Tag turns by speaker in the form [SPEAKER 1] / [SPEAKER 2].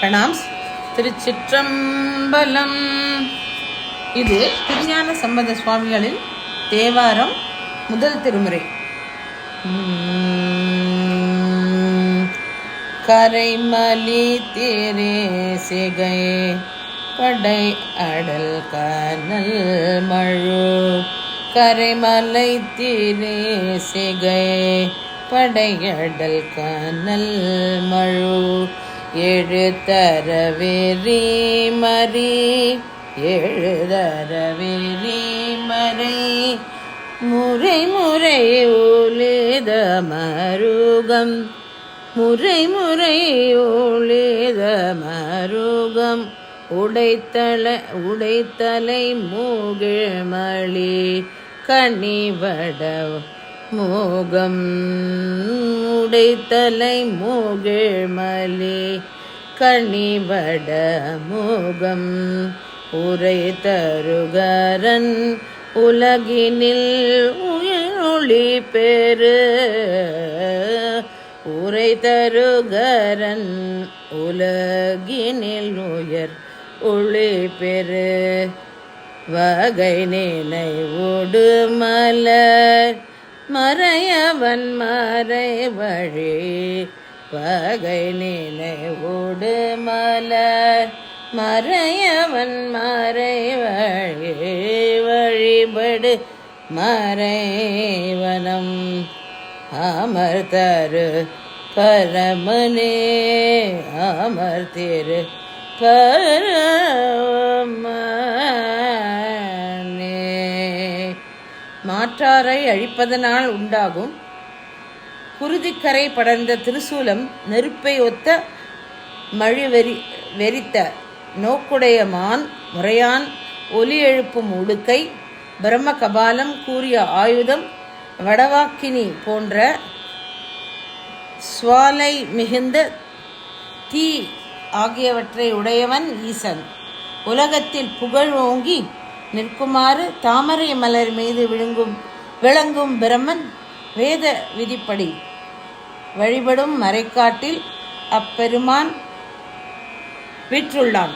[SPEAKER 1] Pranams. திருச்சிற்றம்பலம். இது திருஞான சம்பந்த சுவாமிகளின் தேவாரம் முதல் திருமுறை. கரைமலி திரே சிகை படை அடல் கனல் மழு. கரைமலை திரே சிகை படையடல் கனல் மழு. எழுதரவெறி மறி எழுதரவெறி மறை. முறை முறை ஒளித மருகம் முறை முறை ஒளித மருகம். உடைத்தலை மூகிழ்மலி கனிவட மோகம். உடைத்தலை மூகிழ்மலி கனிவட மோகம். உரை தருகரன் உலகினில் ஒளி பெரு. உரை தருகரன் உலகினில் உயர் ஒளி பெரு. வகை நினைவோடு மலர் மறையவன் மறை வழி. வகை நினைவோடு மலர் மறையவன் மறை வழி. வழிபடு மறைவனம் அமர்தரு பரமனே. அமர்திரு பரமனே. மாற்றாரை அழிப்பதனால் உண்டாகும் குருதிக்கரை படர்ந்த திருசூலம் நெருப்பை ஒத்த வெறித்த நோக்குடைய மான் முறையான் ஒலி எழுப்பும் உடுக்கை பிரம்ம கபாலம் கூறிய ஆயுதம் வடவாக்கினி போன்ற சுவாலை மிகுந்த தீ ஆகியவற்றை உடையவன் ஈசன். உலகத்தில் புகழ் ஓங்கி நிற்குமாறு தாமரை மலர் மீது விளங்கும் பிரம்மன் வேத விதிப்படி வழிபடும் மறைக்காட்டில் அப்பெருமான் வீற்றுள்ளான்.